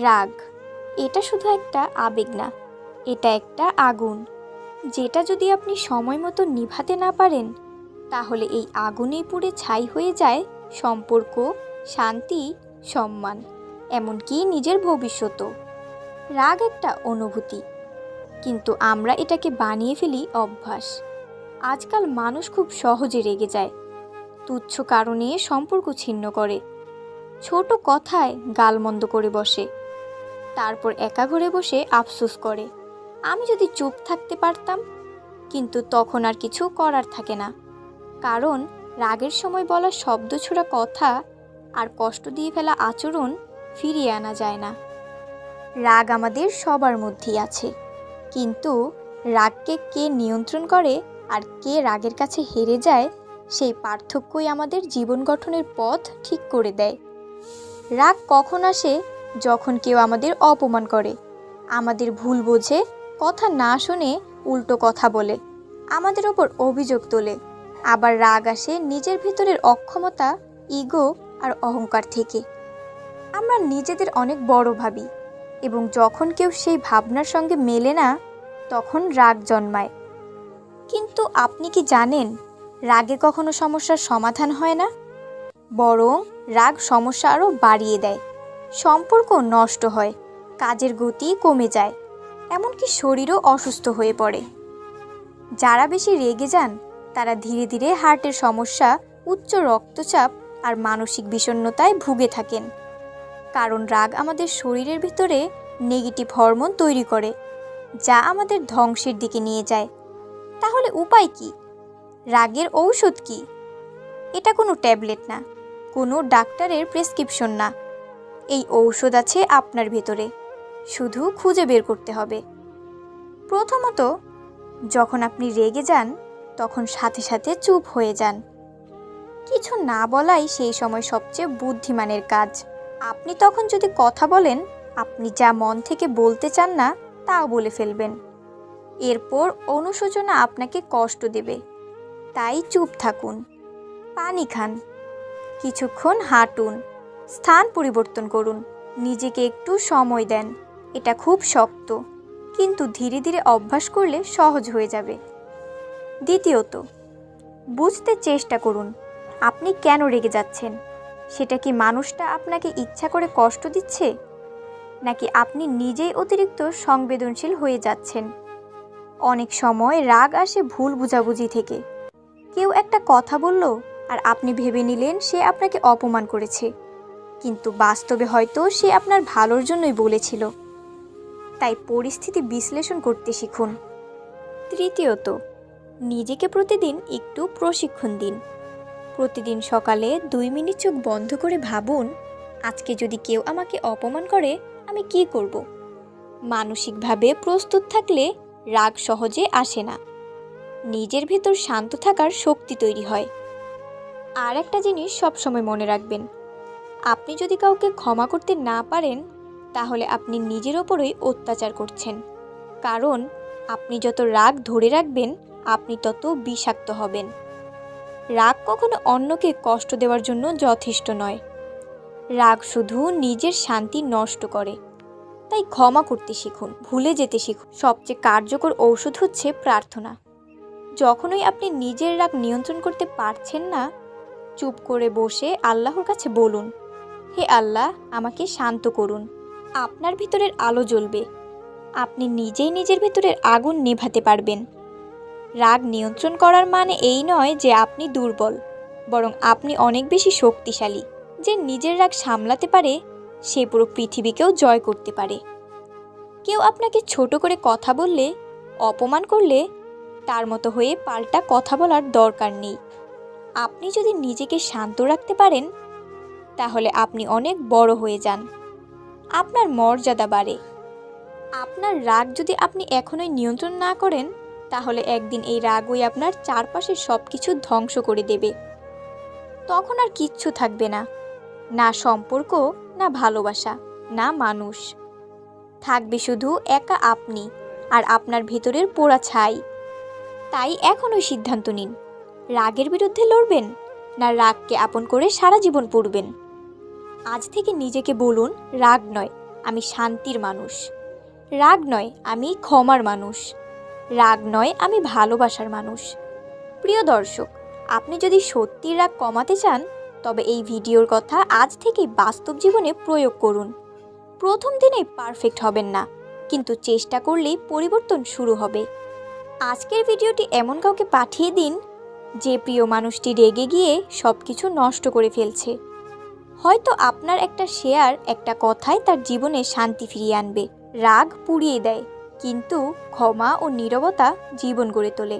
রাগ এটা শুধু একটা আবেগ না, এটা একটা আগুন, যেটা যদি আপনি সময় মতো নিভাতে না পারেন তাহলে এই আগুনেই পুড়ে ছাই হয়ে যায় সম্পর্ক, শান্তি, সম্মান, এমনকি নিজের ভবিষ্যতও। রাগ একটা অনুভূতি, কিন্তু আমরা এটাকে বানিয়ে ফেলি অভ্যাস। আজকাল মানুষ খুব সহজে রেগে যায়, তুচ্ছ কারণে সম্পর্ক ছিন্ন করে, ছোট কথায় গালমন্দ করে বসে, তারপর একা ঘরে বসে আফসোস করে আমি যদি চুপ থাকতে পারতাম। কিন্তু তখন আর কিছু করার থাকে না, কারণ রাগের সময় বলা শব্দ ছোড়া কথা আর কষ্ট দিয়ে ফেলা আচরণ ফিরিয়ে আনা যায় না। রাগ আমাদের সবার মধ্যেই আছে, কিন্তু রাগকে কে নিয়ন্ত্রণ করে আর কে রাগের কাছে হেরে যায় সেই পার্থক্যই আমাদের জীবন গঠনের পথ ঠিক করে দেয়। রাগ কখন আসে? যখন কেউ আমাদের অপমান করে, আমাদের ভুল বোঝে, কথা না শুনে উল্টো কথা বলে, আমাদের ওপর অভিযোগ তোলে। আবার রাগ আসে নিজের ভিতরের অক্ষমতা, ইগো আর অহংকার থেকে। আমরা নিজেদের অনেক বড় ভাবি, এবং যখন কেউ সেই ভাবনার সঙ্গে মেলে না তখন রাগ জন্মায়। কিন্তু আপনি কি জানেন, রাগে কখনো সমস্যার সমাধান হয় না, বরং রাগ সমস্যা আরও বাড়িয়ে দেয়। সম্পর্ক নষ্ট হয়, কাজের গতি কমে যায়, এমনকি শরীরও অসুস্থ হয়ে পড়ে। যারা বেশি রেগে যান তারা ধীরে ধীরে হার্টের সমস্যা, উচ্চ রক্তচাপ আর মানসিক বিষণ্ণতায় ভুগে থাকেন। কারণ রাগ আমাদের শরীরের ভিতরে নেগেটিভ হরমোন তৈরি করে, যা আমাদের ধ্বংসের দিকে নিয়ে যায়। তাহলে উপায় কি? রাগের ঔষধ কি? এটা কোনো ট্যাবলেট না, কোনো ডাক্তারের প্রেসক্রিপশন না। এই ঔষধ আছে আপনার ভেতরে, শুধু খুঁজে বের করতে হবে। প্রথমত, যখন আপনি রেগে যান তখন সাথে সাথে চুপ হয়ে যান। কিছু না বলাই সেই সময় সবচেয়ে বুদ্ধিমানের কাজ। আপনি তখন যদি কথা বলেন, আপনি যা মন থেকে বলতে চান না তাও বলে ফেলবেন। এরপর অনুশোচনা আপনাকে কষ্ট দেবে, তাই চুপ থাকুন। পানি খান, কিছুক্ষণ হাঁটুন, স্থান পরিবর্তন করুন, নিজেকে একটু সময় দেন। এটা খুব শক্ত, কিন্তু ধীরে ধীরে অভ্যাস করলে সহজ হয়ে যাবে। দ্বিতীয়ত, বুঝতে চেষ্টা করুন আপনি কেন রেগে যাচ্ছেন। সেটা কি মানুষটা আপনাকে ইচ্ছা করে কষ্ট দিচ্ছে, নাকি আপনি নিজেই অতিরিক্ত সংবেদনশীল হয়ে যাচ্ছেন? অনেক সময় রাগ আসে ভুল বোঝাবুঝি থেকে। কেউ একটা কথা বলল আর আপনি ভেবে নিলেন সে আপনাকে অপমান করেছে, কিন্তু বাস্তবে হয়তো সে আপনার ভালোর জন্যই বলেছিল। তাই পরিস্থিতি বিশ্লেষণ করতে শিখুন। তৃতীয়ত, নিজেকে প্রতিদিন একটু প্রশিক্ষণ দিন। প্রতিদিন সকালে 2 মিনিট চোখ বন্ধ করে ভাবুন, আজকে যদি কেউ আমাকে অপমান করে আমি কি করব। মানসিকভাবে প্রস্তুত থাকলে রাগ সহজে আসে না, নিজের ভেতর শান্ত থাকার শক্তি তৈরি হয়। আর একটা জিনিস সবসময় মনে রাখবেন, আপনি যদি কাউকে ক্ষমা করতে না পারেন তাহলে আপনি নিজের ওপরই অত্যাচার করছেন। কারণ আপনি যত রাগ ধরে রাখবেন আপনি তত বিষাক্ত হবেন। রাগ কখনো অন্যকে কষ্ট দেওয়ার জন্য যথেষ্ট নয়। রাগ শুধু নিজের শান্তি নষ্ট করে। তাই ক্ষমা করতে শিখুন, ভুলে যেতে শিখুন। সবচেয়ে কার্যকর ঔষধ হচ্ছে প্রার্থনা। যখনই আপনি নিজের রাগ নিয়ন্ত্রণ করতে পারছেন না, চুপ করে বসে আল্লাহর কাছে বলুন, হে আল্লাহ, আমাকে শান্ত করুন। আপনার ভিতরের আলো জ্বলবে, আপনি নিজেই নিজের ভিতরের আগুন নেভাতে পারবেন। রাগ নিয়ন্ত্রণ করার মানে এই নয় যে আপনি দুর্বল, বরং আপনি অনেক বেশি শক্তিশালী। যে নিজের রাগ সামলাতে পারে সে পুরো পৃথিবীকেও জয় করতে পারে। কেউ আপনাকে ছোট করে কথা বললে, অপমান করলে, তার মতো হয়ে পাল্টা কথা বলার দরকার নেই। আপনি যদি নিজেকে শান্ত রাখতে পারেন তাহলে আপনি অনেক বড় হয়ে যান, আপনার মর্যাদা বাড়ে। আপনার রাগ যদি আপনি এখনোই নিয়ন্ত্রণ না করেন তাহলে একদিন এই রাগই আপনার চারপাশের সব কিছু ধ্বংস করে দেবে। তখন আর কিচ্ছু থাকবে না, না সম্পর্ক, না ভালোবাসা, না মানুষ। থাকবে শুধু একা আপনি আর আপনার ভেতরের পোড়া ছাই। তাই এখনই সিদ্ধান্ত নিন, রাগের বিরুদ্ধে লড়বেন না রাগকে আপন করে সারা জীবন পড়বেন। আজ থেকে নিজেকে বলুন, রাগ নয়, আমি শান্তির মানুষ। রাগ নয়, আমি ক্ষমার মানুষ। রাগ নয়, আমি ভালোবাসার মানুষ। প্রিয় দর্শক, আপনি যদি সত্যিই রাগ কমাতে চান তবে এই ভিডিওর কথা আজ থেকেই বাস্তব জীবনে প্রয়োগ করুন। প্রথম দিনেই পারফেক্ট হবেন না, কিন্তু চেষ্টা করলেই পরিবর্তন শুরু হবে। আজকের ভিডিওটি এমন কাউকে পাঠিয়ে দিন যে প্রিয় মানুষটি রেগে গিয়ে সব কিছু নষ্ট করে ফেলছে। হয়তো আপনার একটা শেয়ার, একটা কথাই তার জীবনে শান্তি ফিরিয়ে আনবে। রাগ পুড়িয়ে দেয়, কিন্তু ক্ষমা ও নীরবতা জীবন গড়ে তোলে।